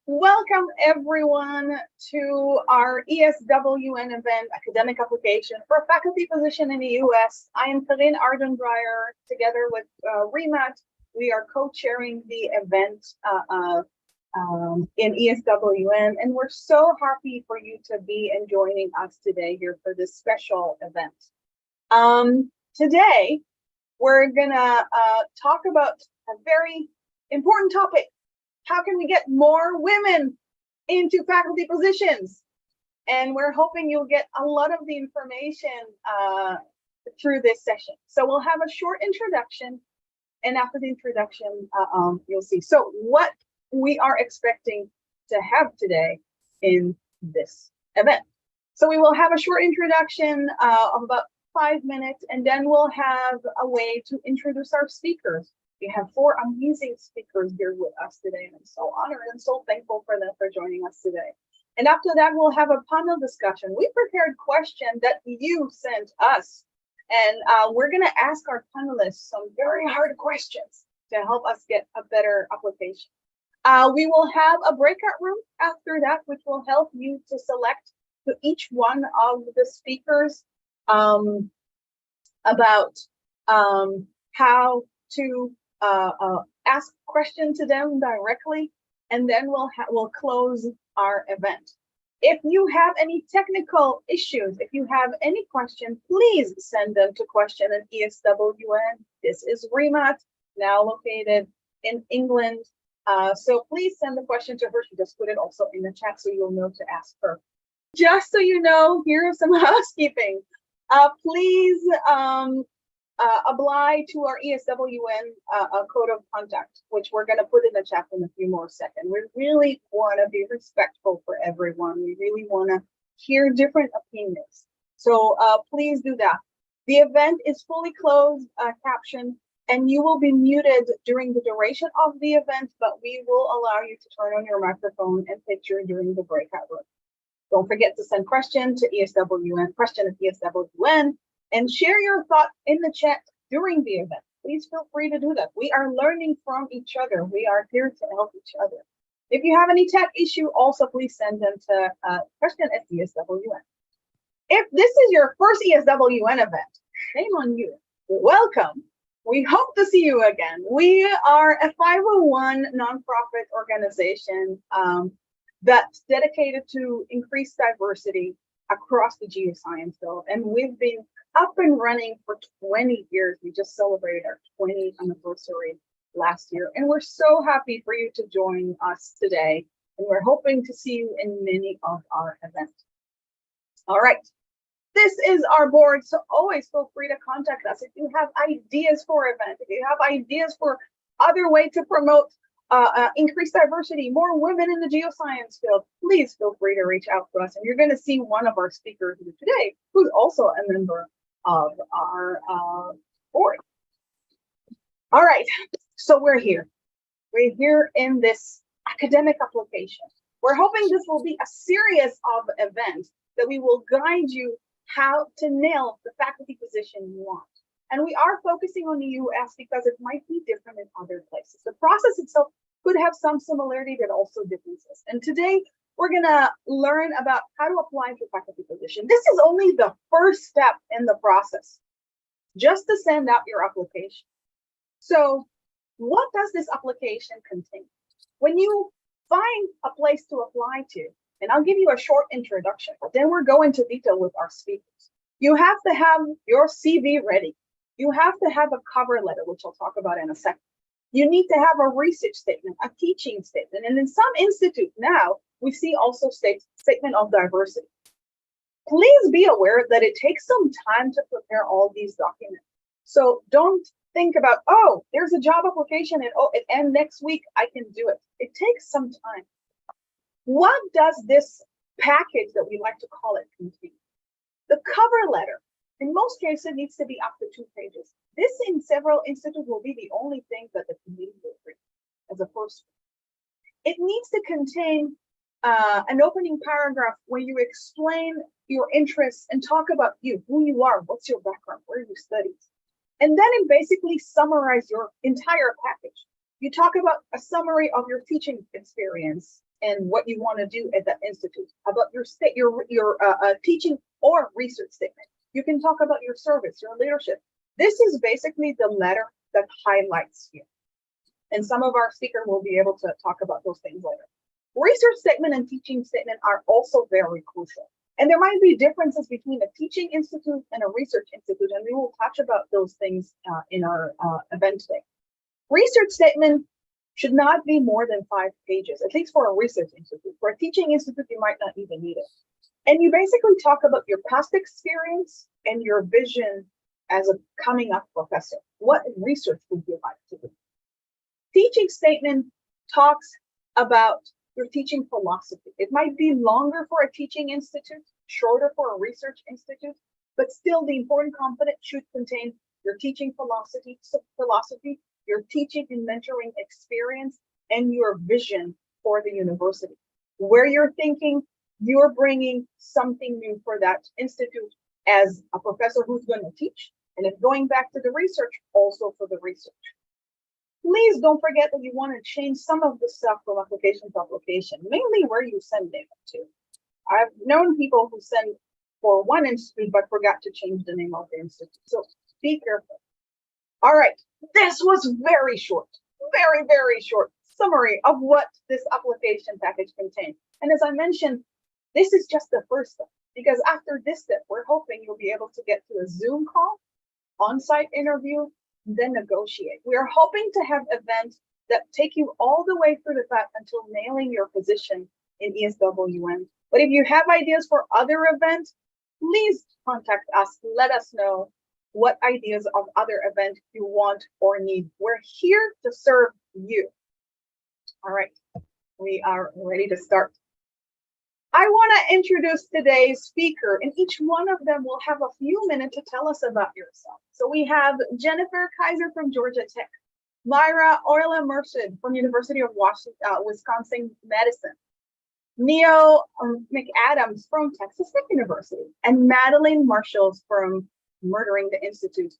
Welcome everyone to our ESWN event, Academic Application for a Faculty Position in the US. I am Karin Ardenbreyer, together with Remat. We are co-chairing the event in ESWN, and we're so happy for you to be and joining us today here for this special event. Today, we're gonna talk about a very important topic. How can we get more women into faculty positions? And we're hoping you'll get a lot of the information through this session. So we'll have a short introduction, and after the introduction, you'll see. So what we are expecting to have today in this event. So we will have a short introduction of about 5 minutes, and then we'll have a way to introduce our speakers. We have 4 amazing speakers here with us today, and I'm so honored and so thankful for them for joining us today. And after that, we'll have a panel discussion. We prepared questions that you sent us, and we're going to ask our panelists some very hard questions to help us get a better application. We will have a breakout room after that, which will help you to select to each one of the speakers about how to ask questions to them directly, and then we'll close our event. If you have any technical issues, if you have any questions, please send them to question@ESWN. This is Remat, now located in England. So please send the question to her. She just put it also in the chat so you'll know to ask her. Just so you know, here's some housekeeping. Please apply to our ESWN code of conduct, which we're going to put in the chat in a few more seconds. We really want to be respectful for everyone. We really want to hear different opinions. So please do that. The event is fully closed captioned, and you will be muted during the duration of the event, but we will allow you to turn on your microphone and picture during the breakout room. Don't forget to send question to ESWN, question@ESWN, and share your thought in the chat during the event. Please feel free to do that. We are learning from each other. We are here to help each other. If you have any tech issue, also please send them to question@ESWN. If this is your first ESWN event, shame on you. Welcome. We hope to see you again. We are a 501 nonprofit organization that's dedicated to increase diversity across the geoscience field, and we've been up and running for 20 years. We just celebrated our 20th anniversary last year, and we're so happy for you to join us today, and we're hoping to see you in many of our events. All right, this is our board, so always feel free to contact us if you have ideas for events, if you have ideas for other way to promote increased diversity, more women in the geoscience field. Please feel free to reach out to us, and you're going to see one of our speakers today who's also a member of our board. All right, so we're here in this academic application. We're hoping this will be a series of events that we will guide you how to nail the faculty position you want. And we are focusing on the US because it might be different in other places. The process itself could have some similarity, but also differences. And today, we're gonna learn about how to apply to a faculty position. This is only the first step in the process, just to send out your application. So what does this application contain? When you find a place to apply to, and I'll give you a short introduction, but then we're going into detail with our speakers. You have to have your CV ready. You have to have a cover letter, which I'll talk about in a second. You need to have a research statement, a teaching statement, and in some institutes now, we see also statement of diversity. Please be aware that it takes some time to prepare all these documents. So don't think about, oh, there's a job application and oh, it ends next week, I can do it. It takes some time. What does this package that we like to call it contain? The cover letter, in most cases, needs to be up to 2 pages. This in several institutes will be the only thing that the committee will read as a first. It needs to contain an opening paragraph where you explain your interests and talk about you, who you are, what's your background, where you studied. And then it basically summarize your entire package. You talk about a summary of your teaching experience, and what you want to do at that institute, about your teaching or research statement. You can talk about your service, your leadership. This is basically the letter that highlights you. And some of our speakers will be able to talk about those things later. Research statement and teaching statement are also very crucial. And there might be differences between a teaching institute and a research institute, and we will touch about those things in our event today. Research statement should not be more than 5 pages, at least for a research institute. For a teaching institute, you might not even need it. And you basically talk about your past experience and your vision as a coming up professor. What research would you like to do? Teaching statement talks about your teaching philosophy. It might be longer for a teaching institute, shorter for a research institute, but still the important component should contain your teaching philosophy, your teaching and mentoring experience, and your vision for the university. Where you're thinking, you're bringing something new for that institute as a professor who's going to teach, and if going back to the research, also for the research. Please don't forget that you want to change some of the stuff from application to application, mainly where you send data to. I've known people who send for one institute but forgot to change the name of the institute. So be careful. All right, this was very short, very, very short summary of what this application package contains. And as I mentioned, this is just the first step, because after this step, we're hoping you'll be able to get to a Zoom call, on-site interview, then negotiate. We are hoping to have events that take you all the way through the path until nailing your position in ESWN. But if you have ideas for other events, please contact us. Let us know what ideas of other events you want or need. We're here to serve you. All right, we are ready to start. I want to introduce today's speaker, and each one of them will have a few minutes to tell us about yourself. So we have Jennifer Kaiser from Georgia Tech, Myra Orla Merced from University of Wisconsin-Madison, Neo McAdams from Texas Tech University, and Madeline Marshalls from Murdering the Institute,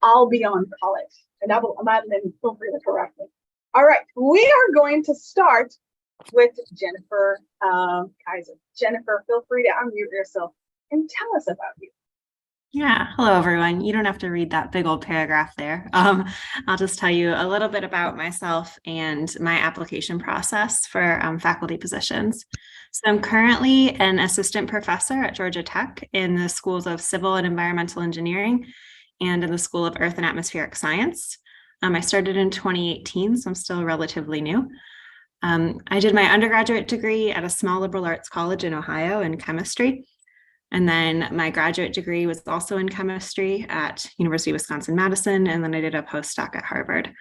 all beyond college. And Madeline, feel free to correct me. All right, we are going to start with Jennifer Kaiser. Jennifer, feel free to unmute yourself and tell us about you. Yeah, hello everyone. You don't have to read that big old paragraph there. I'll just tell you a little bit about myself and my application process for faculty positions. So I'm currently an assistant professor at Georgia Tech in the schools of Civil and Environmental Engineering and in the School of Earth and Atmospheric Science. I started in 2018, so I'm still relatively new. I did my undergraduate degree at a small liberal arts college in Ohio in chemistry. And then my graduate degree was also in chemistry at University of Wisconsin-Madison. And then I did a postdoc at Harvard.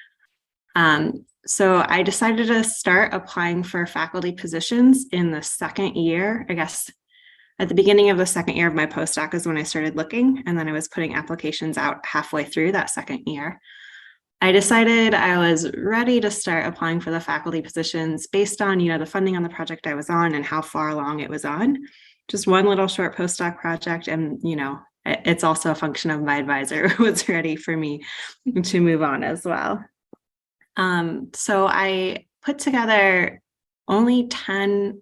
So I decided to start applying for faculty positions in the second year. I guess at the beginning of the second year of my postdoc is when I started looking. And then I was putting applications out halfway through that second year. I decided I was ready to start applying for the faculty positions based on, the funding on the project I was on and how far along it was on. Just one little short postdoc project. And, it's also a function of my advisor who was ready for me to move on as well. So I put together only 10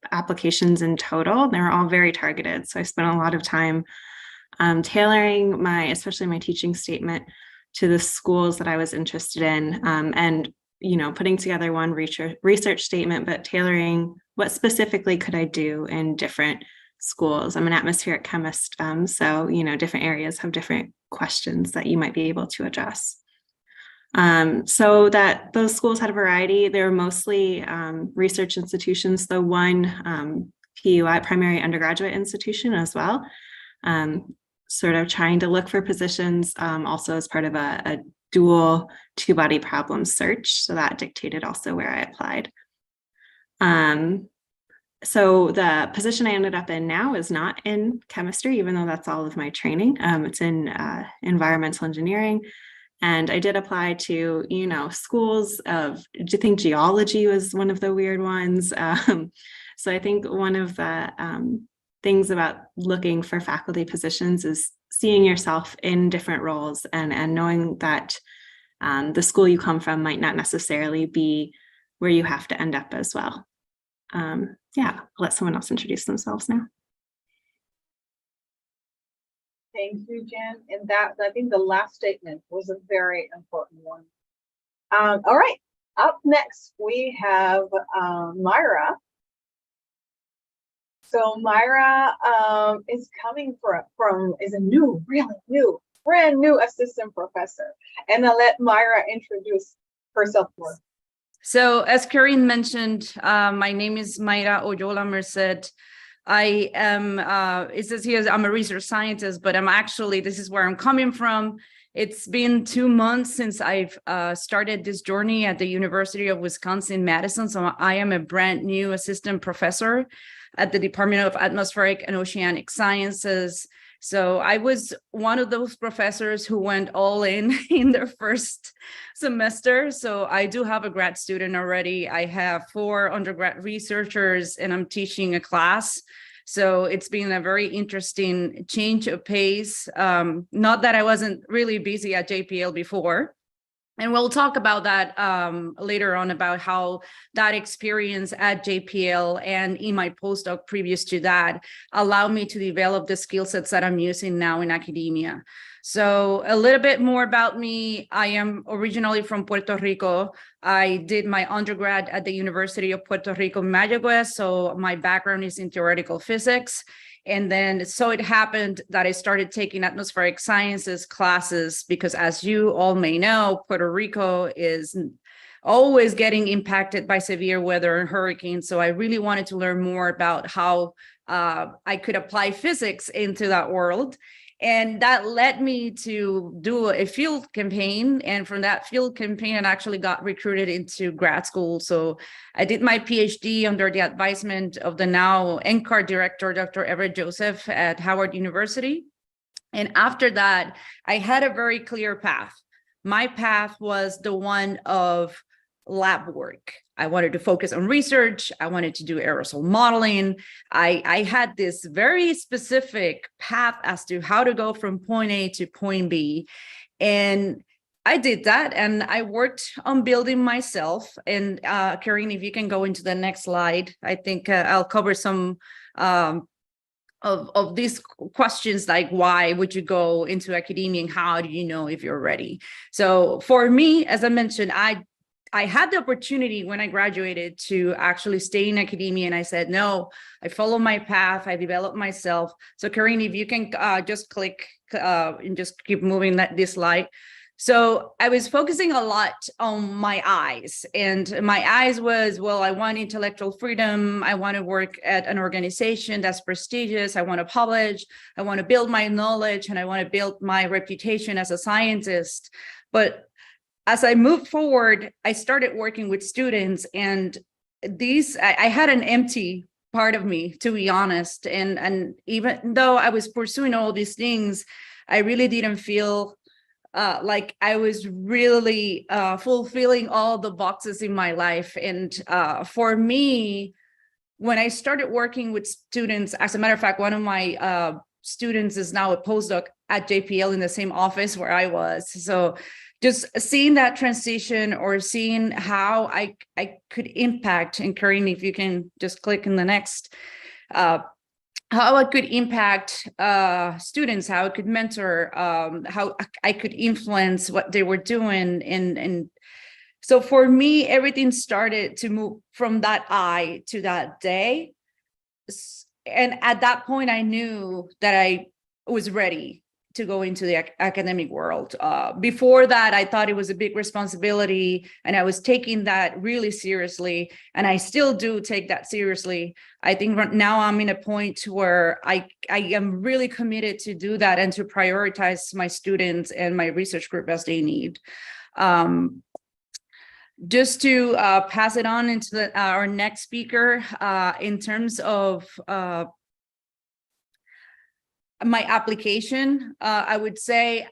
applications in total. They were all very targeted. So I spent a lot of time tailoring especially my teaching statement to the schools that I was interested in, and putting together one research statement, but tailoring what specifically could I do in different schools. I'm an atmospheric chemist, so different areas have different questions that you might be able to address. So that those schools had a variety. They were mostly research institutions, though one PUI, primary undergraduate institution as well. Sort of trying to look for positions also as part of a dual two-body problem search. So that dictated also where I applied. So the position I ended up in now is not in chemistry, even though that's all of my training. It's in environmental engineering. And I did apply to, schools of, do you think geology was one of the weird ones? So I think one of the things about looking for faculty positions is seeing yourself in different roles and knowing that the school you come from might not necessarily be where you have to end up as well. Yeah, I'll let someone else introduce themselves now. Thank you, Jen. And that, I think the last statement was a very important one. All right, up next, we have Myra. So Myra is coming is a brand new assistant professor. And I'll let Myra introduce herself more. So as Karine mentioned, my name is Mayra Oyola Merced. I am, it says here, I'm a research scientist, but this is where I'm coming from. It's been 2 months since I've started this journey at the University of Wisconsin-Madison. So I am a brand new assistant professor at the Department of Atmospheric and Oceanic Sciences. So I was one of those professors who went all in their first semester. So I do have a grad student already. I have 4 undergrad researchers and I'm teaching a class. So it's been a very interesting change of pace. Not that I wasn't really busy at JPL before. And we'll talk about that later on, about how that experience at JPL and in my postdoc previous to that allowed me to develop the skill sets that I'm using now in academia. So a little bit more about me. I am originally from Puerto Rico. I did my undergrad at the University of Puerto Rico, Mayagüez. So my background is in theoretical physics. And then so it happened that I started taking atmospheric sciences classes because, as you all may know, Puerto Rico is always getting impacted by severe weather and hurricanes. So I really wanted to learn more about how I could apply physics into that world. And that led me to do a field campaign. And from that field campaign, I actually got recruited into grad school. So I did my PhD under the advisement of the now NCAR director, Dr. Everett Joseph at Howard University. And after that, I had a very clear path. My path was the one of lab work. I wanted to focus on research. I wanted to do aerosol modeling. I had this very specific path as to how to go from point A to point B. And I did that, and I worked on building myself. And Karine, if you can go into the next slide, I think I'll cover some of these questions, like why would you go into academia and how do you know if you're ready? So for me, as I mentioned, I had the opportunity when I graduated to actually stay in academia, and I said, no, I follow my path, I develop myself. So Karine, if you can just click and just keep moving this slide. So I was focusing a lot on my eyes, and my eyes was, well, I want intellectual freedom. I want to work at an organization that's prestigious. I want to publish. I want to build my knowledge, and I want to build my reputation as a scientist. But as I moved forward, I started working with students, and I had an empty part of me, to be honest. And even though I was pursuing all these things, I really didn't feel like I was really fulfilling all the boxes in my life. And for me, when I started working with students, as a matter of fact, one of my students is now a postdoc at JPL in the same office where I was. So just seeing that transition, or seeing how I could impact, and Karine, if you can just click in the next, how I could impact students, how I could mentor, how I could influence what they were doing. And so for me, everything started to move from that I to that day. And at that point, I knew that I was ready to go into the academic world. Before that, I thought it was a big responsibility, and I was taking that really seriously, and I still do take that seriously. I think right now I'm in a point where I am really committed to do that and to prioritize my students and my research group as they need. Just to pass it on into our next speaker, in terms of my application, I would say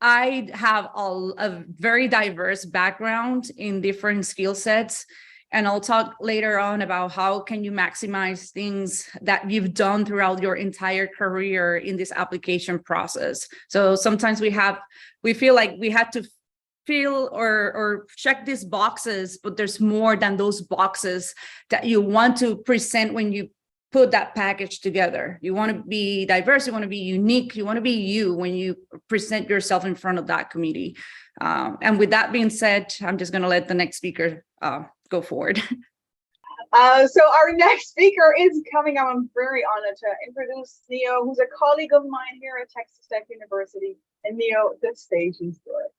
I have a very diverse background in different skill sets. And I'll talk later on about how can you maximize things that you've done throughout your entire career in this application process. So sometimes we feel like we have to fill or check these boxes, but there's more than those boxes that you want to present when you put that package together. You want to be diverse, you want to be unique, you want to be you when you present yourself in front of that committee. And with that being said, I'm just going to let the next speaker go forward. So our next speaker is coming. I'm very honored to introduce Neo, who's a colleague of mine here at Texas Tech University. And Neo, the stage is yours.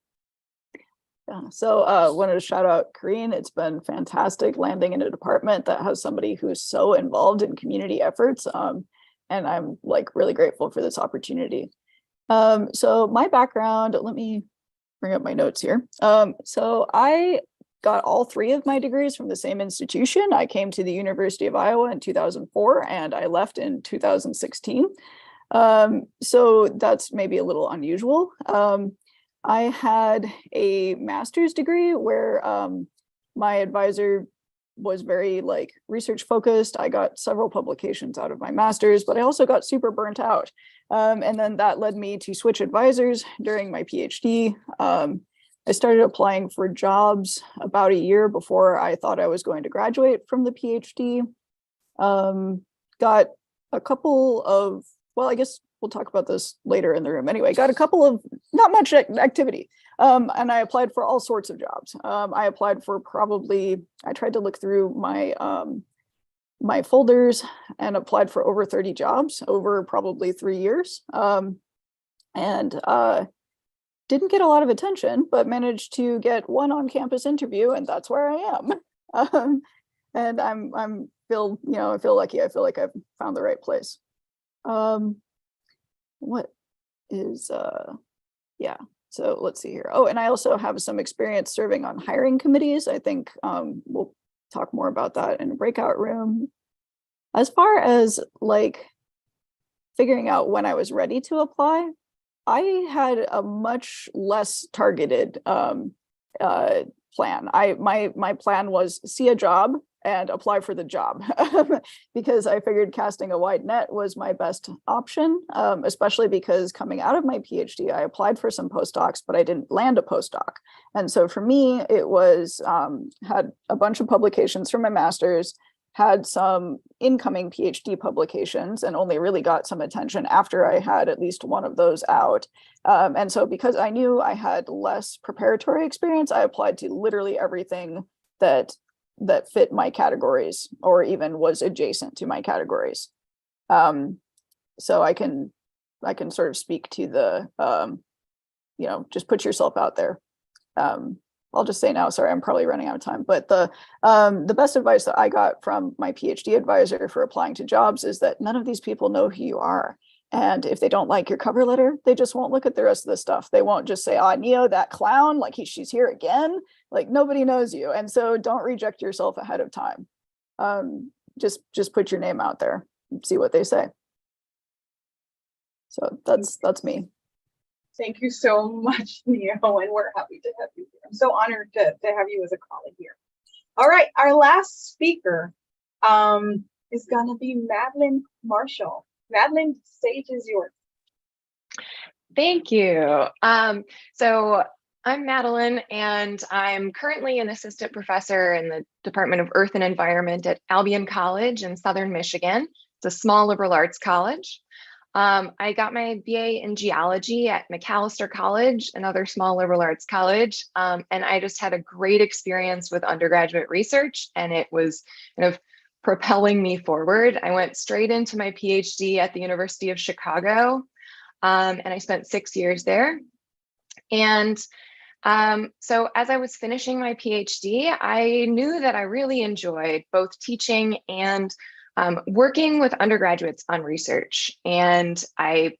Yeah, so wanted to shout out Karine. It's been fantastic landing in a department that has somebody who's so involved in community efforts. And I'm like really grateful for this opportunity. So my background, let me bring up my notes here. So I got all three of my degrees from the same institution. I came to the University of Iowa in 2004 and I left in 2016. So that's maybe a little unusual. I had a master's degree where my advisor was very like research focused. I got several publications out of my master's, but I also got super burnt out. And then that led me to switch advisors during my PhD. I started applying for jobs about a year before I thought I was going to graduate from the PhD. Got a couple of, well, I guess we'll talk about this later in the room. Anyway, got a couple of not much activity. And I applied for all sorts of jobs. I applied for I tried to look through my my folders and applied for over 30 jobs over probably 3 years. And didn't get a lot of attention, but managed to get one on-campus interview, and that's where I am. And I feel lucky. I feel like I've found the right place. What is yeah, so let's see here. Oh, and I also have some experience serving on hiring committees. I think we'll talk more about that in a breakout room. As far as like figuring out when I was ready to apply, I had a much less targeted plan. My plan was see a job and apply for the job because I figured casting a wide net was my best option, especially because coming out of my PhD, I applied for some postdocs, but I didn't land a postdoc. And so for me, it was had a bunch of publications from my master's, had some incoming PhD publications, and only really got some attention after I had at least one of those out. And so because I knew I had less preparatory experience, I applied to literally everything that fit my categories or even was adjacent to my categories. So I can sort of speak to the, just put yourself out there. I'll just say now, sorry, I'm probably running out of time, but the best advice that I got from my PhD advisor for applying to jobs is that none of these people know who you are. And if they don't like your cover letter, they just won't look at the rest of the stuff. They won't just say, "Ah, Neo, that clown, like she's here again." Like nobody knows you. And so don't reject yourself ahead of time. Just put your name out there and see what they say. So that's me. Thank you so much, Neo, and we're happy to have you here. I'm so honored to have you as a colleague here. All right, our last speaker is gonna be Madeline Marshall. Madeline, the stage is yours. Thank you. So I'm Madeline, and I'm currently an assistant professor in the Department of Earth and Environment at Albion College in Southern Michigan. It's a small liberal arts college. I got my BA in geology at Macalester College, another small liberal arts college. And I just had a great experience with undergraduate research, and it was kind of propelling me forward. I went straight into my PhD at the University of Chicago, and I spent 6 years there. And so as I was finishing my PhD, I knew that I really enjoyed both teaching and working with undergraduates on research. And I,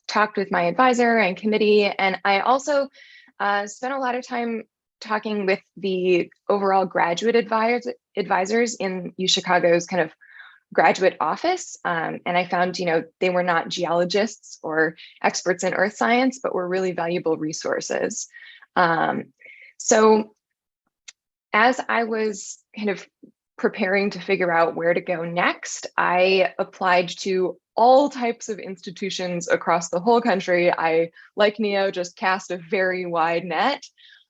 talked with my advisor and committee, and I also spent a lot of time talking with the overall graduate advisors in UChicago's kind of graduate office. And I found, they were not geologists or experts in earth science, but were really valuable resources. So as I was kind of preparing to figure out where to go next, I applied to all types of institutions across the whole country. I, like Neo, just cast a very wide net.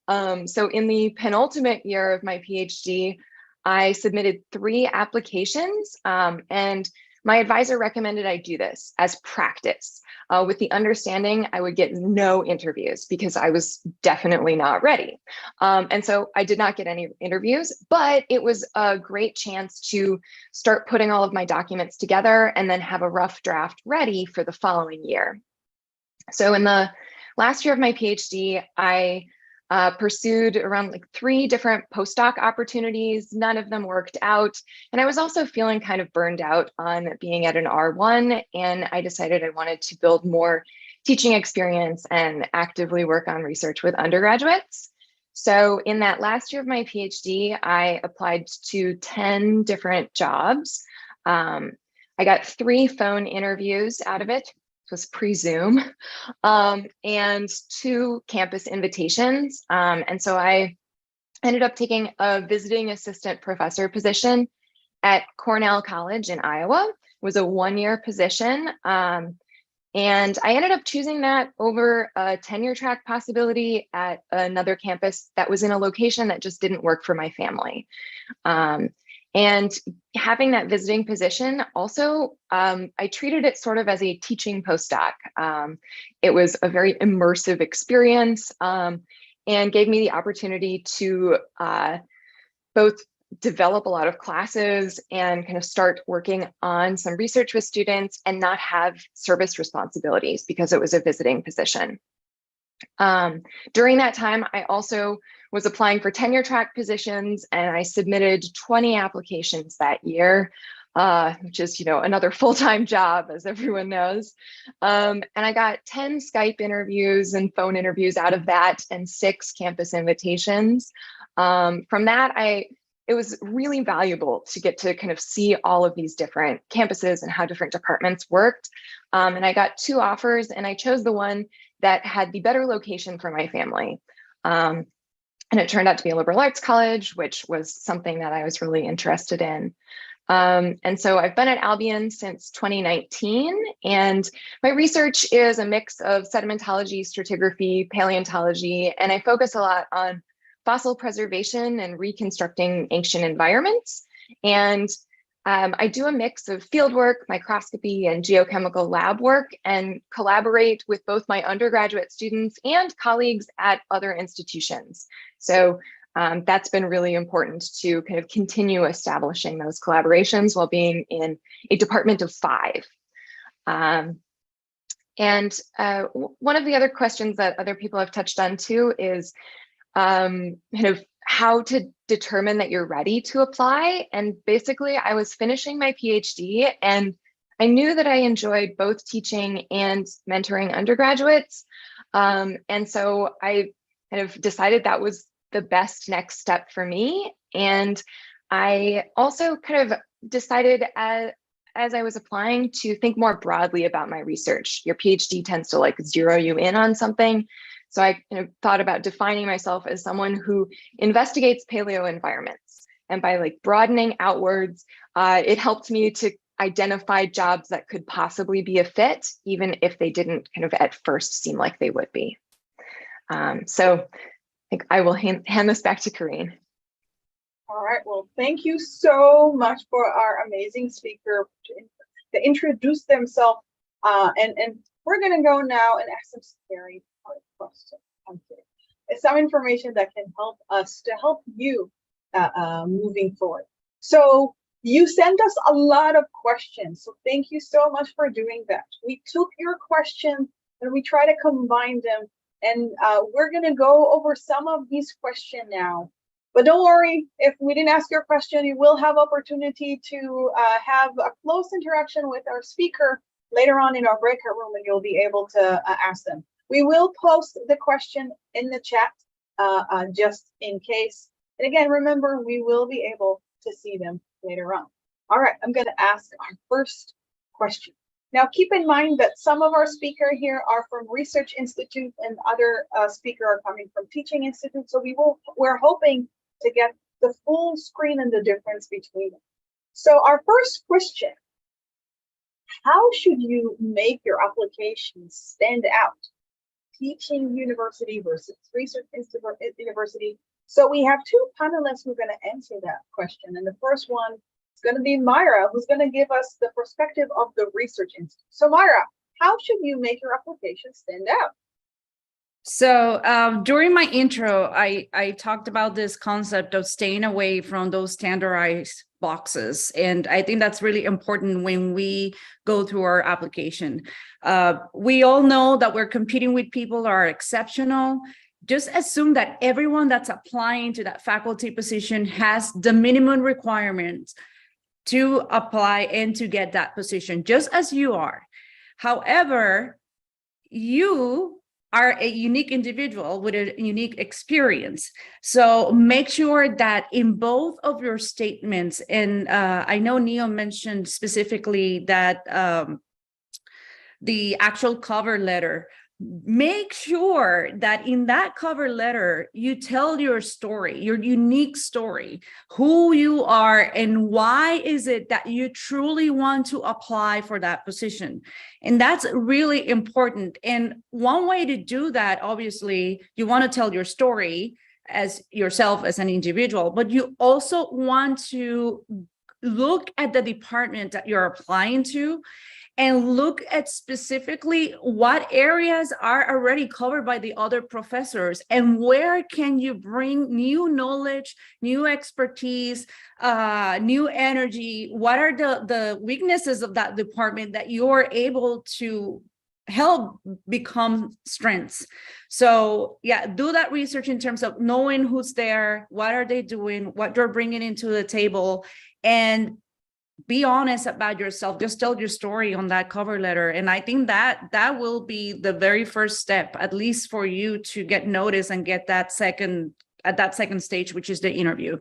So in the penultimate year of my PhD, I submitted 3 applications, and my advisor recommended I do this as practice, with the understanding I would get no interviews because I was definitely not ready. And so I did not get any interviews, but it was a great chance to start putting all of my documents together and then have a rough draft ready for the following year. So in the last year of my PhD, I pursued around like 3 different postdoc opportunities. None of them worked out. And I was also feeling kind of burned out on being at an R1. And I decided I wanted to build more teaching experience and actively work on research with undergraduates. So in that last year of my PhD, I applied to 10 different jobs. I got 3 phone interviews out of it. Was pre-Zoom, and 2 campus invitations. And so I ended up taking a visiting assistant professor position at Cornell College in Iowa. It was a 1-year position. And I ended up choosing that over a tenure track possibility at another campus that was in a location that just didn't work for my family. And having that visiting position also, I treated it sort of as a teaching postdoc. It was a very immersive experience, and gave me the opportunity to both develop a lot of classes and kind of start working on some research with students and not have service responsibilities because it was a visiting position. During that time, I also was applying for tenure track positions, and I submitted 20 applications that year, which is, another full-time job, as everyone knows. And I got 10 Skype interviews and phone interviews out of that, and 6 campus invitations. From that, it was really valuable to get to kind of see all of these different campuses and how different departments worked. And I got 2 offers, and I chose the one that had the better location for my family. And it turned out to be a liberal arts college, which was something that I was really interested in. And so I've been at Albion since 2019, and my research is a mix of sedimentology, stratigraphy, paleontology, and I focus a lot on fossil preservation and reconstructing ancient environments. And I do a mix of fieldwork, microscopy, and geochemical lab work, and collaborate with both my undergraduate students and colleagues at other institutions. So that's been really important to kind of continue establishing those collaborations while being in a department of 5. And one of the other questions that other people have touched on too is kind of how to determine that you're ready to apply. And basically, I was finishing my PhD, and I knew that I enjoyed both teaching and mentoring undergraduates. And so I kind of decided that was the best next step for me. And I also kind of decided as I was applying to think more broadly about my research. Your PhD tends to like zero you in on something. So I kind of thought about defining myself as someone who investigates paleo environments. And by like broadening outwards, it helped me to identify jobs that could possibly be a fit, even if they didn't kind of at first seem like they would be. So I will hand this back to Corrine. All right, well, thank you so much for our amazing speaker to introduce themselves. And we're gonna go now and ask some very hard questions. It's some information that can help us to help you moving forward. So you sent us a lot of questions, so thank you so much for doing that. We took your questions and we try to combine them, and we're gonna go over some of these questions now. But don't worry, if we didn't ask your question, you will have opportunity to have a close interaction with our speaker later on in our breakout room, and you'll be able to ask them. We will post the question in the chat just in case. And again, remember, we will be able to see them later on. All right, I'm going to ask our first question. Now, keep in mind that some of our speakers here are from research institutes and other speakers are coming from teaching institutes. So we're hoping to get the full screen and the difference between them. So our first question, how should you make your application stand out? teaching university versus research university. So we have two panelists who are going to answer that question. And the first one is going to be Myra, who's going to give us the perspective of the research institute. So Myra, how should you make your application stand out? So during my intro, I talked about this concept of staying away from those standardized boxes. And I think that's really important when we go through our application. We all know that we're competing with people that are exceptional. Just assume that everyone that's applying to that faculty position has the minimum requirements to apply and to get that position, just as you are. However, you are a unique individual with a unique experience. So make sure that in both of your statements, and I know Neo mentioned specifically that the actual cover letter, make sure that in that cover letter, you tell your story, your unique story, who you are and why is it that you truly want to apply for that position. And that's really important. And one way to do that, obviously, you want to tell your story as yourself as an individual, but you also want to look at the department that you're applying to and look at specifically what areas are already covered by the other professors and where can you bring new knowledge, new expertise, new energy. What are the weaknesses of that department that you're able to help become strengths? So yeah, do that research in terms of knowing who's there, what are they doing, what they're bringing into the table, and be honest about yourself. Just tell your story on that cover letter. And I think that will be the very first step, at least for you to get noticed and get that second stage, which is the interview.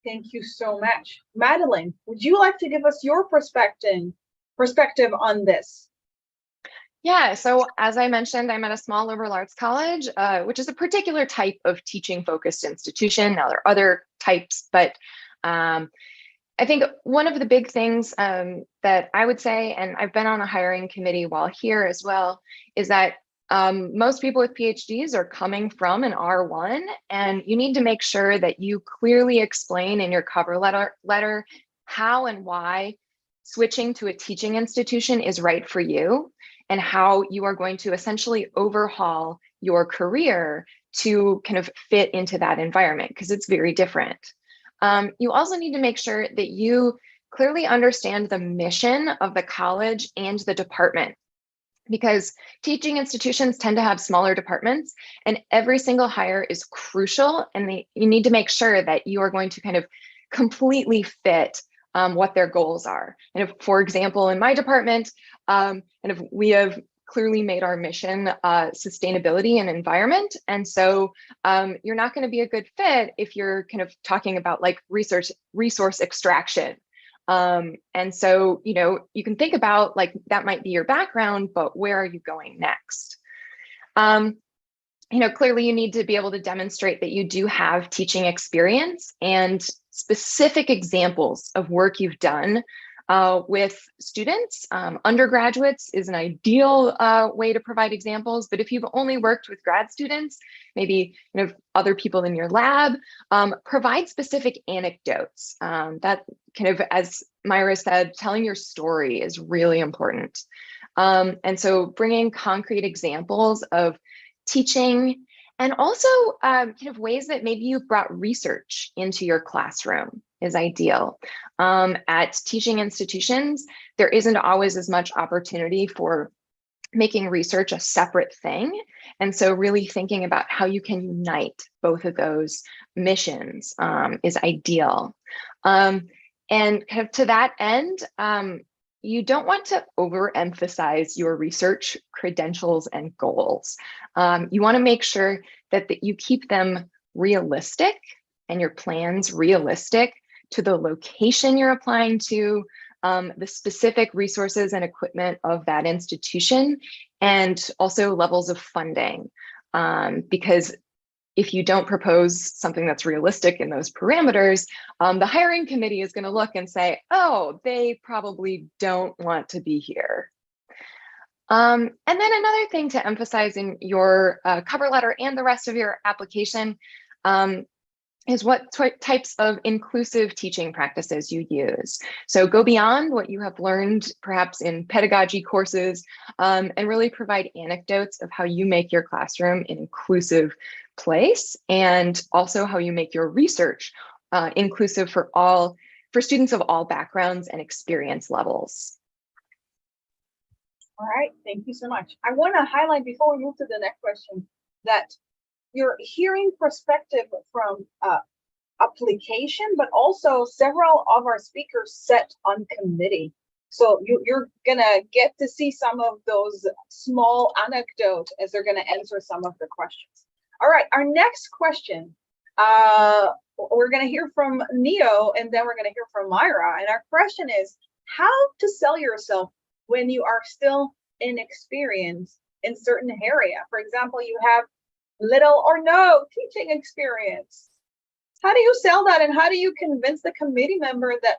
Thank you so much. Madeline, would you like to give us your perspective on this? Yeah, so as I mentioned, I'm at a small liberal arts college, which is a particular type of teaching focused institution. Now there are other types, but I think one of the big things that I would say, and I've been on a hiring committee while here as well, is that most people with PhDs are coming from an R1, and you need to make sure that you clearly explain in your cover letter how and why switching to a teaching institution is right for you, and how you are going to essentially overhaul your career to kind of fit into that environment, because it's very different. You also need to make sure that you clearly understand the mission of the college and the department, because teaching institutions tend to have smaller departments and every single hire is crucial, and you need to make sure that you are going to kind of completely fit what their goals are. And if, for example, in my department, and if we have clearly made our mission sustainability and environment. And so you're not going to be a good fit if you're kind of talking about like resource extraction. And so, you know, you can think about like that might be your background, but where are you going next? You know, clearly you need to be able to demonstrate that you do have teaching experience and specific examples of work you've done with students. Undergraduates is an ideal way to provide examples, but if you've only worked with grad students, maybe you know other people in your lab, provide specific anecdotes. That kind of, as Myra said, telling your story is really important. And so bringing concrete examples of teaching, and also kind of ways that maybe you've brought research into your classroom is ideal. At teaching institutions, there isn't always as much opportunity for making research a separate thing. And so really thinking about how you can unite both of those missions is ideal. And kind of to that end, you don't want to overemphasize your research credentials and goals. You want to make sure that you keep them realistic and your plans realistic to the location you're applying to, the specific resources and equipment of that institution, and also levels of funding. Because if you don't propose something that's realistic in those parameters, the hiring committee is going to look and say, oh, they probably don't want to be here. And then another thing to emphasize in your cover letter and the rest of your application is what types of inclusive teaching practices you use. So go beyond what you have learned perhaps in pedagogy courses and really provide anecdotes of how you make your classroom an inclusive place, and also how you make your research inclusive for students of all backgrounds and experience levels. All right, thank you so much. I want to highlight before we move to the next question that you're hearing perspective from application, but also several of our speakers sat on committee. So you're gonna get to see some of those small anecdotes as they're gonna answer some of the questions. All right, our next question, we're gonna hear from Neo, and then we're gonna hear from Myra. And our question is, how to sell yourself when you are still inexperienced in certain area. For example, you have little or no teaching experience. How do you sell that, and how do you convince the committee member that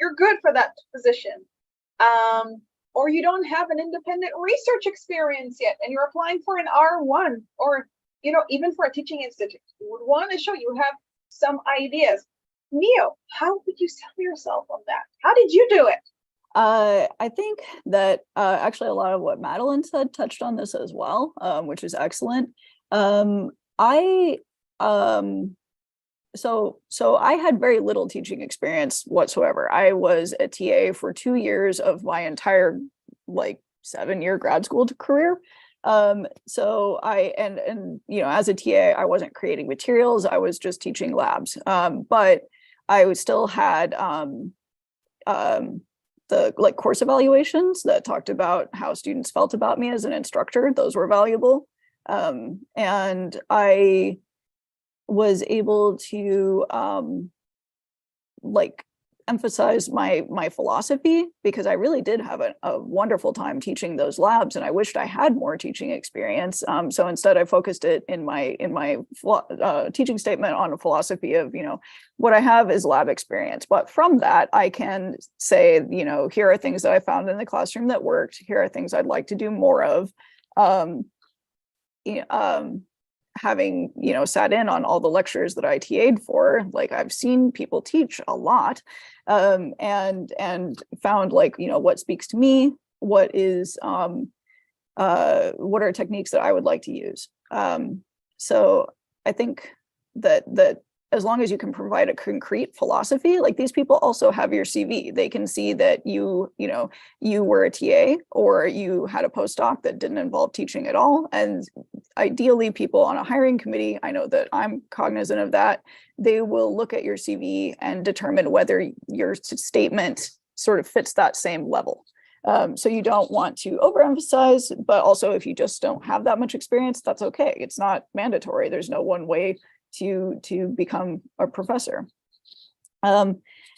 you're good for that position? Or you don't have an independent research experience yet, and you're applying for an R1, or even for a teaching institute. You would want to show you have some ideas. Neo, how would you sell yourself on that? How did you do it? I think that actually a lot of what Madeline said touched on this as well, which is excellent. So I had very little teaching experience whatsoever. I was a TA for 2 years of my entire 7-year grad school career. So as a TA, I wasn't creating materials. I was just teaching labs. But I still had the course evaluations that talked about how students felt about me as an instructor. Those were valuable. And I was able to emphasize my philosophy, because I really did have a wonderful time teaching those labs, and I wished I had more teaching experience. So instead I focused it in my teaching statement on a philosophy of, what I have is lab experience. But from that, I can say, here are things that I found in the classroom that worked. Here are things I'd like to do more of. Having sat in on all the lectures that I TA'd for, I've seen people teach a lot, and found what speaks to me, what are techniques that I would like to use. So I think that as long as you can provide a concrete philosophy, these people also have your CV. They can see that you were a TA, or you had a postdoc that didn't involve teaching at all. And ideally, people on a hiring committee, I know that I'm cognizant of that, they will look at your CV and determine whether your statement sort of fits that same level. So you don't want to overemphasize, but also if you just don't have that much experience, that's okay. It's not mandatory. There's no one way to become a professor. And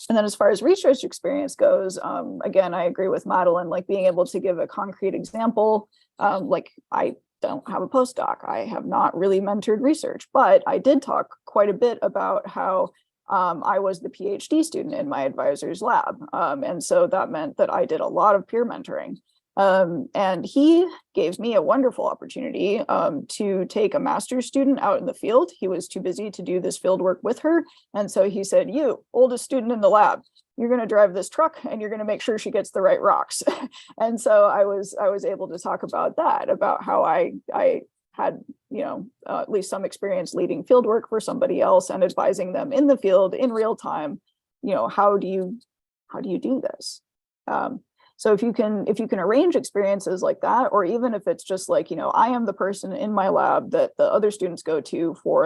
then as far as research experience goes, again, I agree with Madeline, being able to give a concrete example. I don't have a postdoc. I have not really mentored research, but I did talk quite a bit about how I was the PhD student in my advisor's lab. And so that meant that I did a lot of peer mentoring. And he gave me a wonderful opportunity to take a master's student out in the field. He was too busy to do this field work with her. And so he said, you, oldest student in the lab, you're going to drive this truck and you're going to make sure she gets the right rocks. And so I was able to talk about that, about how I had, at least some experience leading field work for somebody else and advising them in the field in real time. How do you do this? So if you can arrange experiences like that, or even if it's just I am the person in my lab that the other students go to for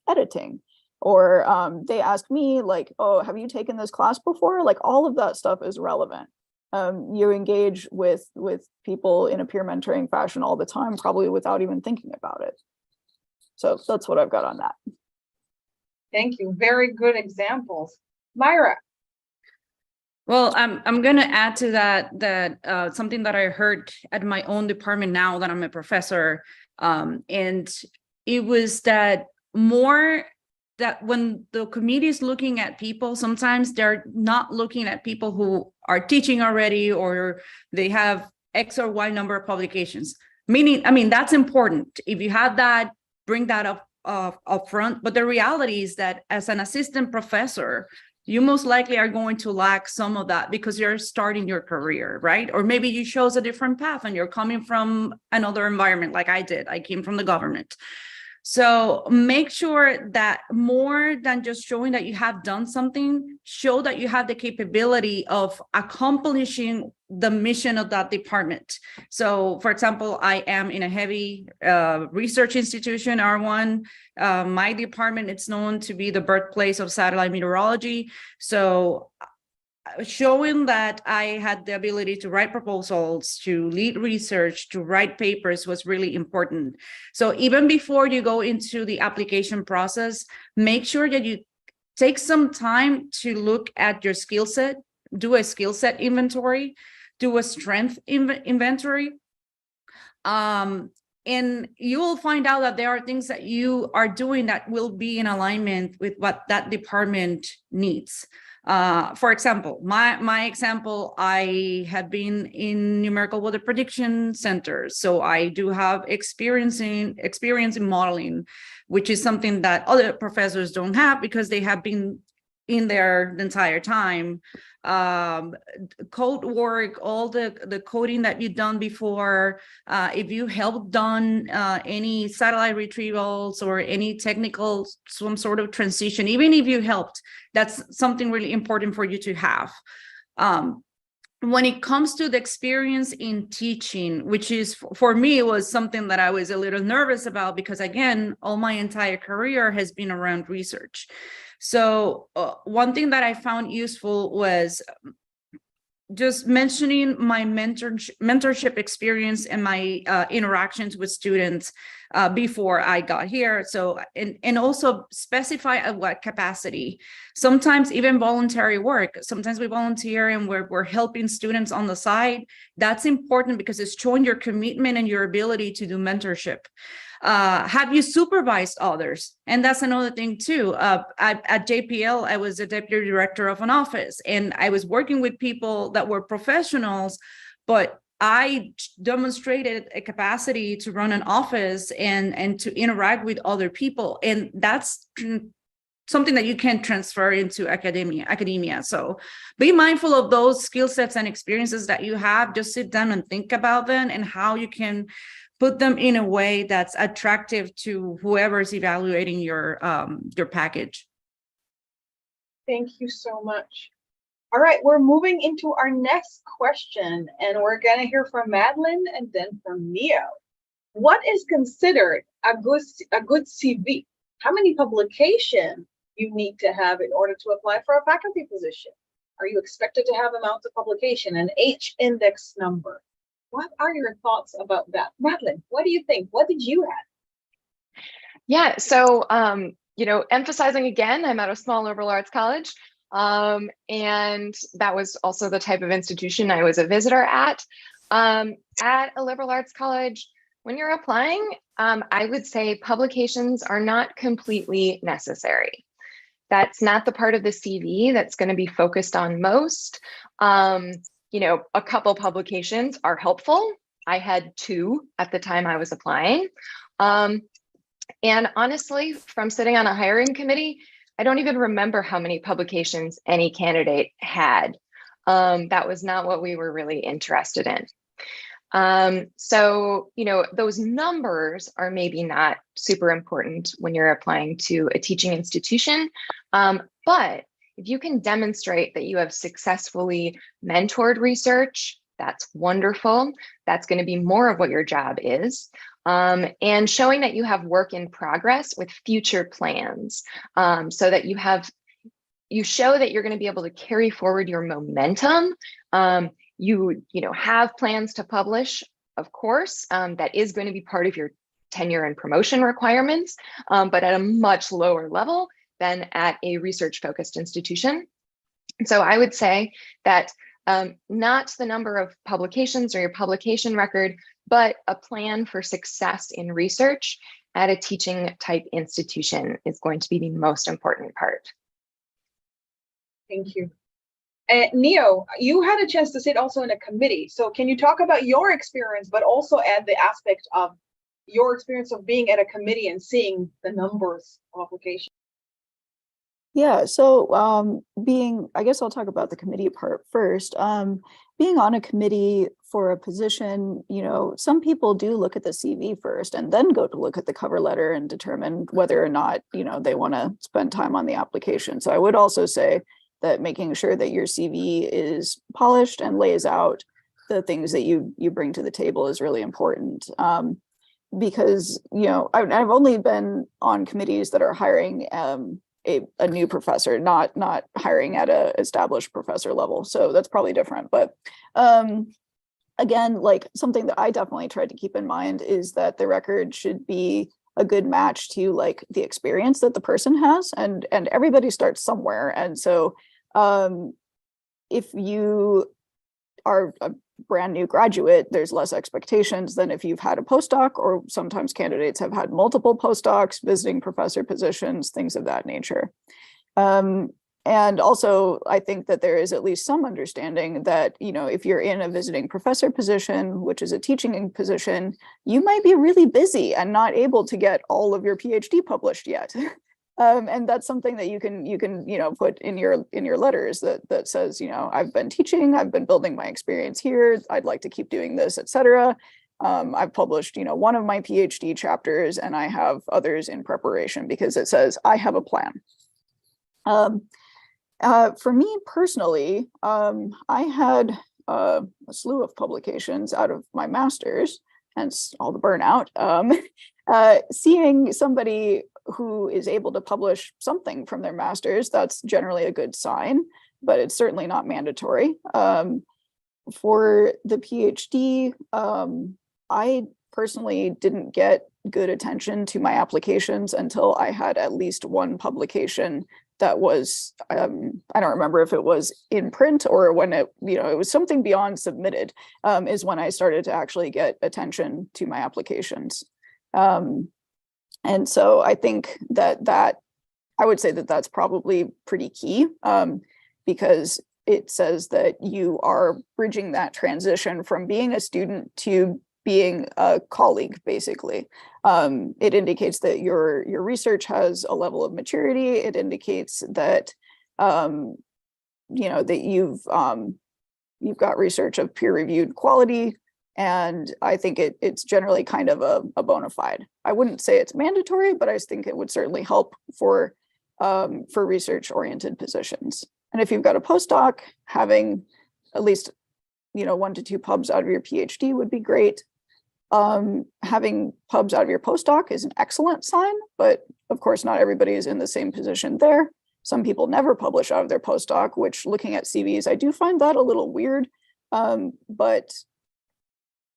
editing, or they ask me oh, have you taken this class before? All of that stuff is relevant. You engage with people in a peer mentoring fashion all the time, probably without even thinking about it. So that's what I've got on that. Thank you. Very good examples. Myra. Well, I'm going to add to that something that I heard at my own department now that I'm a professor, and it was that when the committee is looking at people, sometimes they're not looking at people who are teaching already, or they have X or Y number of publications. Meaning, I mean, that's important. If you have that, bring that up front. But the reality is that as an assistant professor, you most likely are going to lack some of that because you're starting your career, right? Or maybe you chose a different path and you're coming from another environment like I did. I came from the government. So make sure that more than just showing that you have done something, show that you have the capability of accomplishing the mission of that department. So for example, I am in a heavy research institution, R1. My department, it's known to be the birthplace of satellite meteorology. So showing that I had the ability to write proposals, to lead research, to write papers was really important. So even before you go into the application process, make sure that you take some time to look at your skill set, do a skill set inventory, do a strength inventory. And you will find out that there are things that you are doing that will be in alignment with what that department needs. For example, my example, I have been in numerical weather prediction centers, so I do have experience in modeling, which is something that other professors don't have because they have been in there the entire time. Code work, all the coding that you've done before, if you helped done any satellite retrievals or any technical, some sort of transition, even if you helped, that's something really important for you to have. When it comes to the experience in teaching, which is for me, was something that I was a little nervous about because again, all my entire career has been around research. So one thing that I found useful was just mentioning my mentorship experience and my interactions with students before I got here. So, and also specify at what capacity. Sometimes even voluntary work. Sometimes we volunteer and we're helping students on the side. That's important because it's showing your commitment and your ability to do mentorship. Have you supervised others? And that's another thing too. At JPL, I was a deputy director of an office and I was working with people that were professionals, but I demonstrated a capacity to run an office and to interact with other people. And that's something that you can transfer into academia. So be mindful of those skill sets and experiences that you have. Just sit down and think about them and how you can put them in a way that's attractive to whoever's evaluating your package. Thank you so much. All right, we're moving into our next question, and we're going to hear from Madeline and then from Neo. What is considered a good CV? How many publications you need to have in order to apply for a faculty position? Are you expected to have amounts of publication, an H-index number? What are your thoughts about that? Madeline, what do you think? What did you have? Yeah, so, emphasizing again, I'm at a small liberal arts college, and that was also the type of institution I was a visitor at. At a liberal arts college, when you're applying, I would say publications are not completely necessary. That's not the part of the CV that's going to be focused on most. A couple publications are helpful. I had 2 at the time I was applying. And honestly, from sitting on a hiring committee, I don't even remember how many publications any candidate had. That was not what we were really interested in. So, those numbers are maybe not super important when you're applying to a teaching institution. But if you can demonstrate that you have successfully mentored research, that's wonderful. That's going to be more of what your job is. And showing that you have work in progress with future plans, so that you show that you're going to be able to carry forward your momentum. You have plans to publish, of course, that is going to be part of your tenure and promotion requirements, but at a much lower level than at a research-focused institution. So I would say that not the number of publications or your publication record, but a plan for success in research at a teaching type institution is going to be the most important part. Thank you. Neo, you had a chance to sit also in a committee. So can you talk about your experience, but also add the aspect of your experience of being at a committee and seeing the numbers of applications? Yeah, so I guess I'll talk about the committee part first. Being on a committee for a position, some people do look at the CV first and then go to look at the cover letter and determine whether or not, they want to spend time on the application. So I would also say that making sure that your CV is polished and lays out the things that you bring to the table is really important. Because, I've only been on committees that are hiring a new professor, not hiring at a established professor level. So that's probably different. But again, like something that I definitely tried to keep in mind is that the record should be a good match to like the experience that the person has, and everybody starts somewhere. And so if you are a brand new graduate, there's less expectations than if you've had a postdoc, or sometimes candidates have had multiple postdocs, visiting professor positions, things of that nature. And also, I think that there is at least some understanding that, if you're in a visiting professor position, which is a teaching position, you might be really busy and not able to get all of your PhD published yet. And that's something that you can put in your letters that says, I've been teaching, I've been building my experience here, I'd like to keep doing this, etc. I've published, one of my PhD chapters, and I have others in preparation, because it says I have a plan. For me personally, I had a slew of publications out of my master's, hence all the burnout. Seeing somebody who is able to publish something from their master's, that's generally a good sign, but it's certainly not mandatory. For the PhD, I personally didn't get good attention to my applications until I had at least one publication that was, I don't remember if it was in print or when it was something beyond submitted, is when I started to actually get attention to my applications. And so I think that I would say that that's probably pretty key, because it says that you are bridging that transition from being a student to being a colleague, basically. It indicates that your research has a level of maturity. It indicates that that you've got research of peer-reviewed quality. And I think it's generally kind of a bona fide. I wouldn't say it's mandatory, but I think it would certainly help for research-oriented positions. And if you've got a postdoc, having at least 1 to 2 pubs out of your PhD would be great. Having pubs out of your postdoc is an excellent sign, but of course not everybody is in the same position there. Some people never publish out of their postdoc, which, looking at CVs, I do find that a little weird. But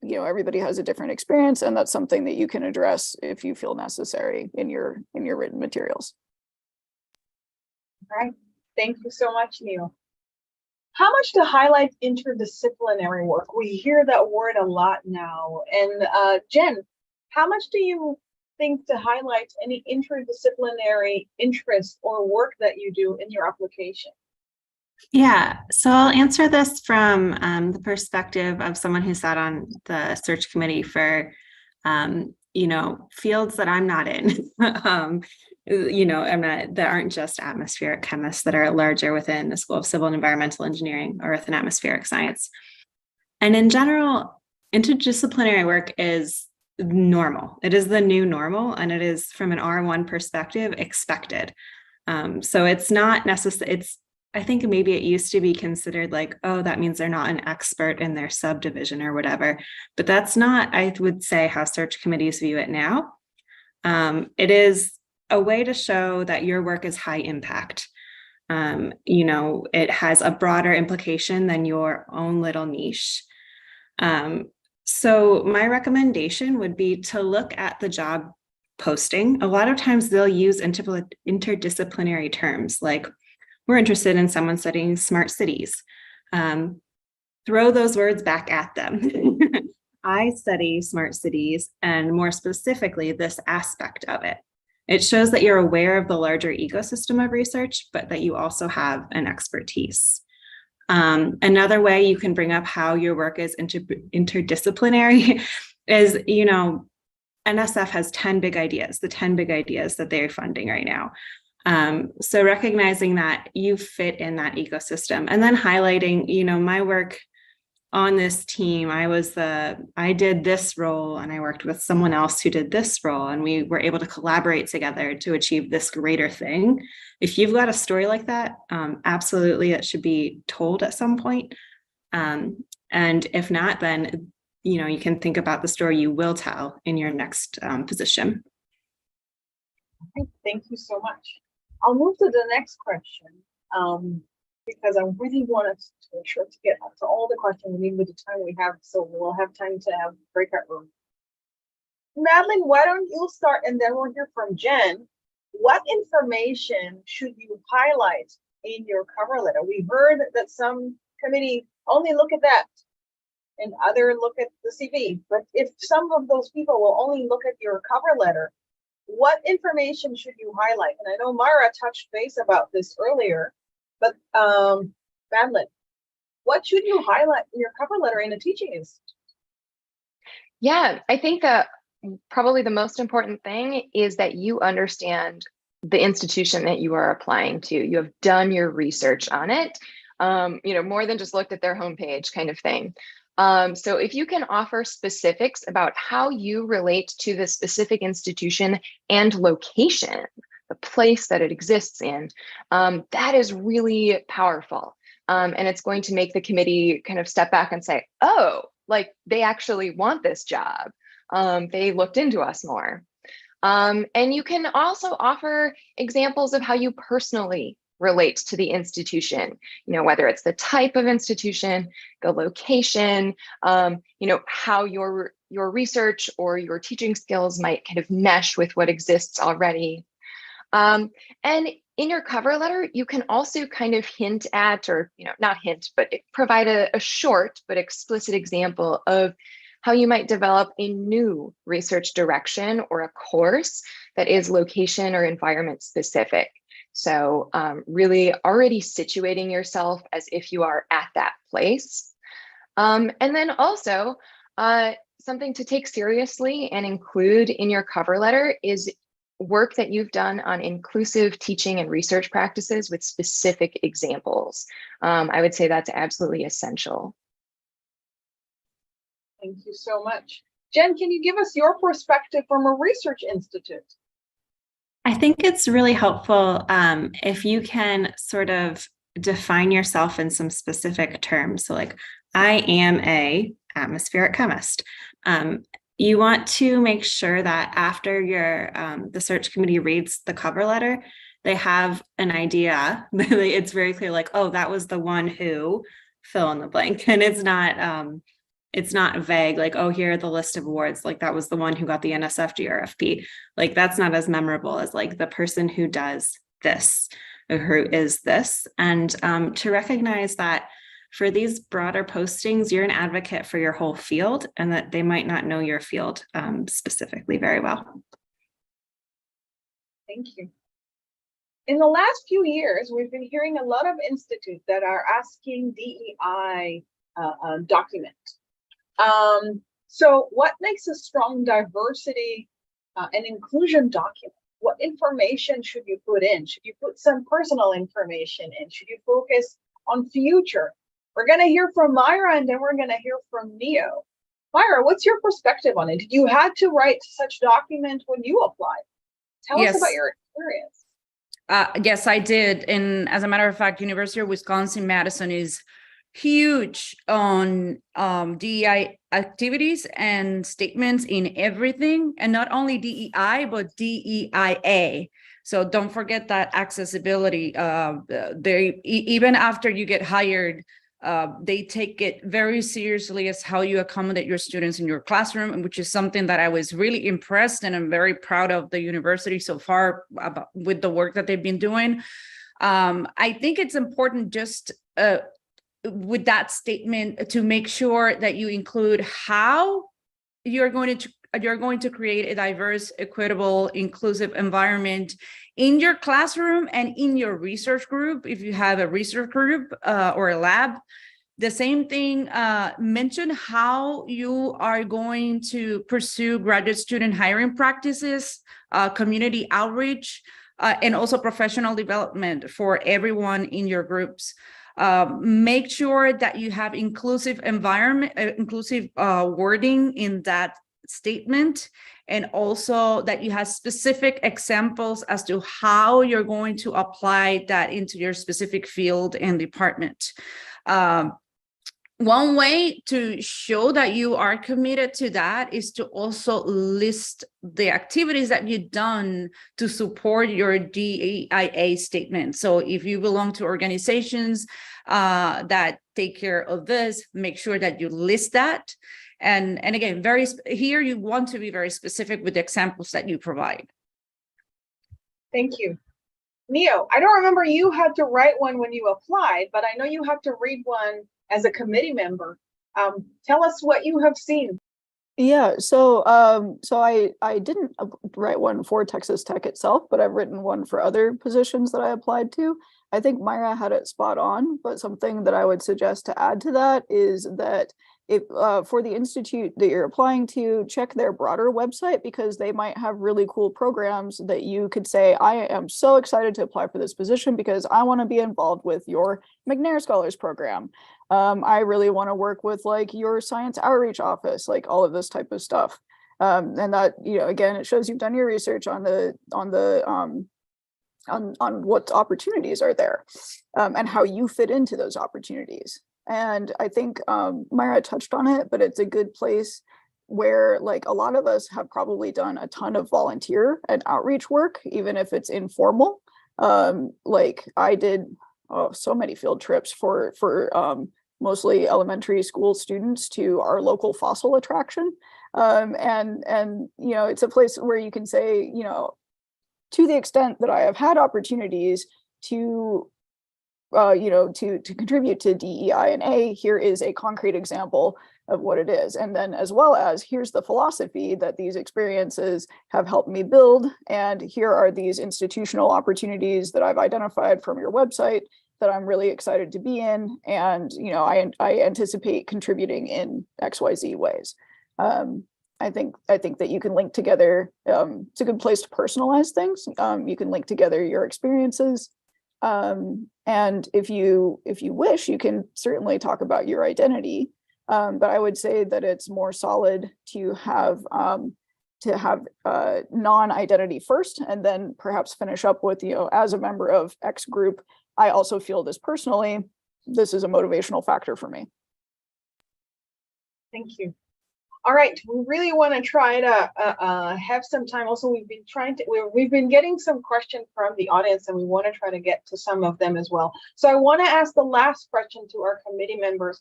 everybody has a different experience, and that's something that you can address if you feel necessary in your written materials. All right, thank you so much, Neil. How much to highlight interdisciplinary work? We hear that word a lot now. And Jen, how much do you think to highlight any interdisciplinary interest or work that you do in your application? Yeah, so I'll answer this from the perspective of someone who sat on the search committee for, fields that I'm not in. That aren't just atmospheric chemists, that are larger within the School of Civil and Environmental Engineering or within atmospheric science. And in general, interdisciplinary work is normal. It is the new normal, and it is, from an R1 perspective, expected. So it's not necessary. I think maybe it used to be considered like, oh, that means they're not an expert in their subdivision or whatever. But that's not, I would say, how search committees view it now. It is a way to show that your work is high impact. It has a broader implication than your own little niche. So my recommendation would be to look at the job posting. A lot of times they'll use interdisciplinary terms like, we're interested in someone studying smart cities. Throw those words back at them. I study smart cities, and more specifically, this aspect of it. It shows that you're aware of the larger ecosystem of research, but that you also have an expertise. Another way you can bring up how your work is interdisciplinary is, NSF has 10 big ideas, the 10 big ideas that they're funding right now. So recognizing that you fit in that ecosystem, and then highlighting, my work on this team, I did this role and I worked with someone else who did this role, and we were able to collaborate together to achieve this greater thing. If you've got a story like that, absolutely, it should be told at some point. And if not, then, you can think about the story you will tell in your next position. Thank you so much. I'll move to the next question, because I really want us to make sure to get to all the questions we need with the time we have, so we'll have time to have breakout room. Madeline, why don't you start, and then we'll hear from Jen. What information should you highlight in your cover letter? We heard that some committee only look at that and other look at the CV, but if some of those people will only look at your cover letter, what information should you highlight? And I know Myra touched base about this earlier, but Madeline, what should you highlight in your cover letter in a teaching institute? Yeah, I think that probably the most important thing is that you understand the institution that you are applying to. You have done your research on it, more than just looked at their homepage kind of thing. So if you can offer specifics about how you relate to the specific institution and location, the place that it exists in, that is really powerful. And it's going to make the committee kind of step back and say, oh, like they actually want this job. They looked into us more. And you can also offer examples of how you personally relate to the institution, whether it's the type of institution, the location, how your research or your teaching skills might kind of mesh with what exists already. And in your cover letter, you can also kind of hint at, or not hint, but provide a short but explicit example of how you might develop a new research direction or a course that is location or environment specific. So really already situating yourself as if you are at that place. And then also something to take seriously and include in your cover letter is work that you've done on inclusive teaching and research practices with specific examples. I would say that's absolutely essential. Thank you so much. Jen, can you give us your perspective from a research institute? I think it's really helpful if you can sort of define yourself in some specific terms. So like, I am a atmospheric chemist. You want to make sure that after the search committee reads the cover letter, they have an idea. It's very clear, like, oh, that was the one who fill in the blank. And it's not vague, like, oh, here are the list of awards, like that was the one who got the NSF GRFP. Like that's not as memorable as like the person who does this or who is this. And to recognize that for these broader postings, you're an advocate for your whole field and that they might not know your field specifically very well. Thank you. In the last few years, we've been hearing a lot of institutes that are asking DEI document. So what makes a strong diversity and inclusion document? What information should you put in? Should you put some personal information in? Should you focus on future? We're going to hear from Myra, and then we're going to hear from Neo. Myra, what's your perspective on it? Did you had to write such document when you applied? Tell us about your experience. Yes, I did. And as a matter of fact, University of Wisconsin-Madison is huge on DEI activities and statements in everything, and not only DEI, but DEIA. So don't forget that accessibility. They even after you get hired, they take it very seriously as how you accommodate your students in your classroom, which is something that I was really impressed and I'm very proud of the university so far with the work that they've been doing. I think it's important just with that statement to make sure that you include how you're going to you're going to create a diverse, equitable, inclusive environment in your classroom and in your research group. If you have a research group or a lab, the same thing, mention how you are going to pursue graduate student hiring practices, community outreach, and also professional development for everyone in your groups. Make sure that you have inclusive environment, inclusive wording in that statement, and also that you have specific examples as to how you're going to apply that into your specific field and department. One way to show that you are committed to that is to also list the activities that you've done to support your DEIA statement. So if you belong to organizations that take care of this, make sure that you list that. And again, here you want to be very specific with the examples that you provide. Thank you. Neo, I don't remember you had to write one when you applied, but I know you have to read one as a committee member. Tell us what you have seen. Yeah, so I didn't write one for Texas Tech itself, but I've written one for other positions that I applied to. I think Myra had it spot on, but something that I would suggest to add to that is that if for the institute that you're applying to, check their broader website, because they might have really cool programs that you could say, I am so excited to apply for this position because I want to be involved with your McNair Scholars Program. I really want to work with like your science outreach office, like all of this type of stuff. And that, again, it shows you've done your research on what opportunities are there, and how you fit into those opportunities. And I think Myra touched on it, but it's a good place where like a lot of us have probably done a ton of volunteer and outreach work, even if it's informal. Like I did so many field trips for mostly elementary school students to our local fossil attraction. And it's a place where you can say, to the extent that I have had opportunities to contribute to DEI and A, here is a concrete example of what it is. And then as well as here's the philosophy that these experiences have helped me build. And here are these institutional opportunities that I've identified from your website that I'm really excited to be in. And, I anticipate contributing in XYZ ways. I think that you can link together. It's a good place to personalize things. You can link together your experiences. And if you wish, you can certainly talk about your identity. But I would say that it's more solid to have non-identity first, and then perhaps finish up with, as a member of X group, I also feel this personally. This is a motivational factor for me. Thank you. All right, we really want to try to have some time. Also, we've been getting some questions from the audience, and we want to try to get to some of them as well. So I want to ask the last question to our committee members,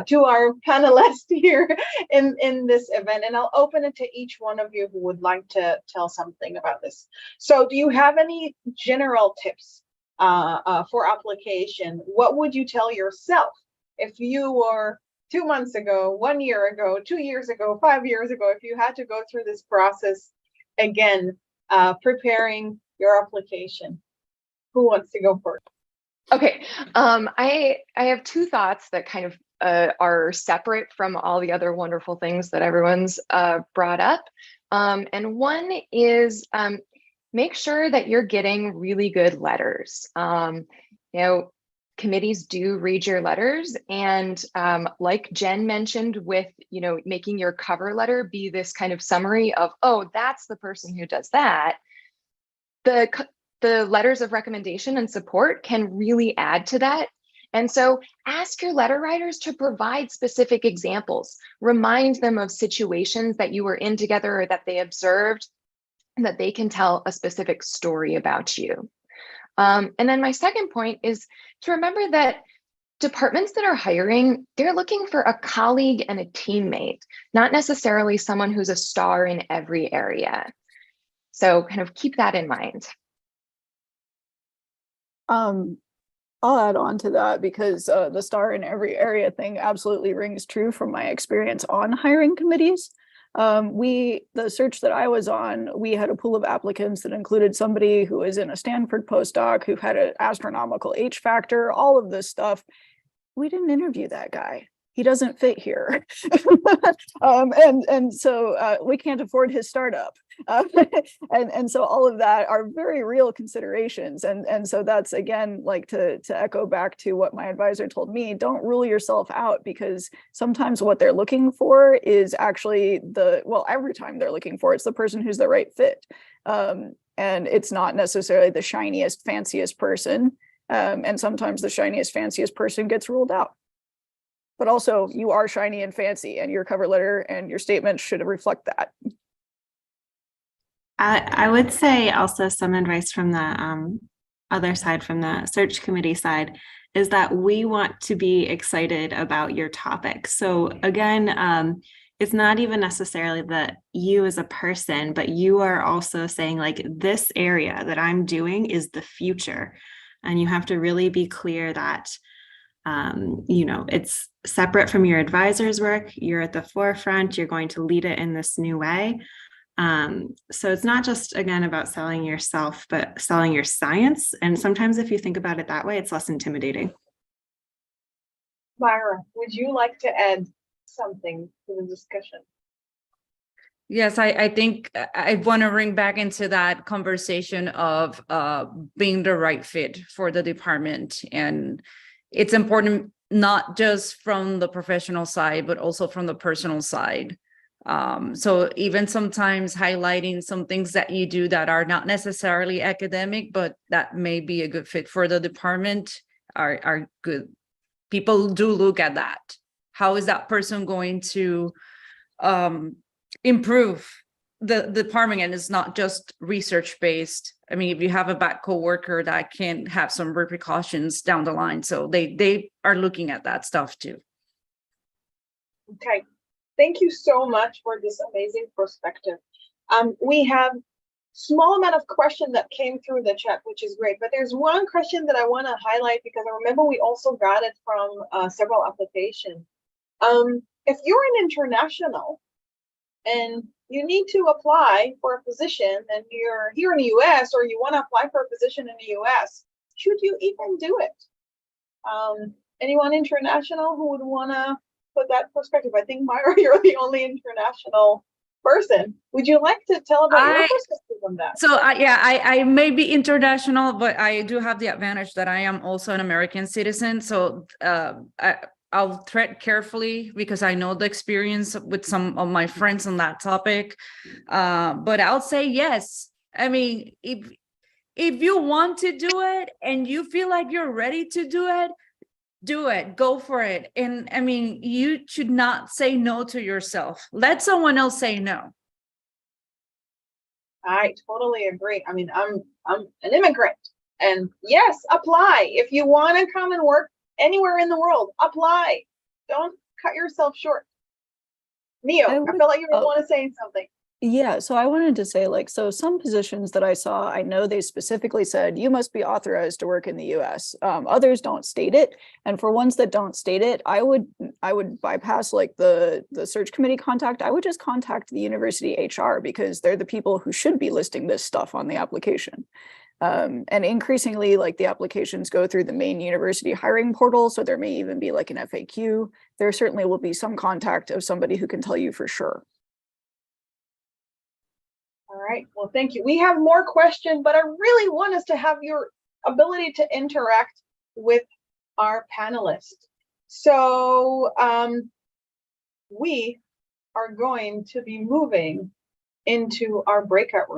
to our panelists here in this event, and I'll open it to each one of you who would like to tell something about this. So do you have any general tips for application? What would you tell yourself if you were 2 months ago, 1 year ago, 2 years ago, 5 years ago, if you had to go through this process again, preparing your application? Who wants to go first? Okay, I have two thoughts that kind of are separate from all the other wonderful things that everyone's brought up. And one is make sure that you're getting really good letters. Committees do read your letters, and like Jen mentioned, with making your cover letter be this kind of summary of, oh, that's the person who does that. The letters of recommendation and support can really add to that. And so ask your letter writers to provide specific examples. Remind them of situations that you were in together or that they observed, and that they can tell a specific story about you. And then my second point is to remember that departments that are hiring, they're looking for a colleague and a teammate, not necessarily someone who's a star in every area. So kind of keep that in mind. I'll add on to that, because the star in every area thing absolutely rings true from my experience on hiring committees. The search that I was on, we had a pool of applicants that included somebody who was in a Stanford postdoc, who had an astronomical H factor, all of this stuff. We didn't interview that guy. He doesn't fit here. And so we can't afford his startup. And so all of that are very real considerations. And so that's, again, like to echo back to what my advisor told me, don't rule yourself out, because sometimes what they're looking for is actually every time they're looking for, it's the person who's the right fit. And it's not necessarily the shiniest, fanciest person. And sometimes the shiniest, fanciest person gets ruled out. But also, you are shiny and fancy, and your cover letter and your statement should reflect that. I would say also some advice from the other side, from the search committee side, is that we want to be excited about your topic. So again, it's not even necessarily that you as a person, but you are also saying, like, this area that I'm doing is the future. And you have to really be clear that it's separate from your advisor's work. You're at the forefront. You're going to lead it in this new way. So it's not just, again, about selling yourself, but selling your science. And sometimes if you think about it that way, it's less intimidating. Myra, would you like to add something to the discussion? Yes, I think I want to bring back into that conversation of being the right fit for the department. And it's important not just from the professional side, but also from the personal side. So even sometimes highlighting some things that you do that are not necessarily academic, but that may be a good fit for the department are good. People do look at that. How is that person going to improve the department? And it's not just research based. I mean, if you have a bad coworker, that can have some repercussions down the line. So they are looking at that stuff too. Okay, thank you so much for this amazing perspective. We have small amount of question that came through the chat, which is great, but there's one question that I want to highlight, because I remember we also got it from several applications. If you're an international and you need to apply for a position and you're here in the US, or you want to apply for a position in the US, should you even do it? Anyone international who would want to put that perspective? I think, Myra, you're the only international person. Would you like to tell about your perspective on that? So I may be international, but I do have the advantage that I am also an American citizen. So I'll tread carefully, because I know the experience with some of my friends on that topic. But I'll say yes. I mean, if you want to do it and you feel like you're ready to do it, go for it. And I mean, you should not say no to yourself. Let someone else say no. I totally agree. I mean, I'm an immigrant, and yes, apply. If you want to come and work anywhere in the world, apply. Don't cut yourself short. Neo, I feel like you want to say something. Yeah, so I wanted to say, like, so some positions that I saw, I know they specifically said you must be authorized to work in the US. Others don't state it. And for ones that don't state it, I would bypass like the search committee contact. I would just contact the university HR, because they're the people who should be listing this stuff on the application. And increasingly, like, the applications go through the main university hiring portal. So there may even be like an FAQ. There certainly will be some contact of somebody who can tell you for sure. All right, well, thank you. We have more questions, but I really want us to have your ability to interact with our panelists. So we are going to be moving into our breakout room.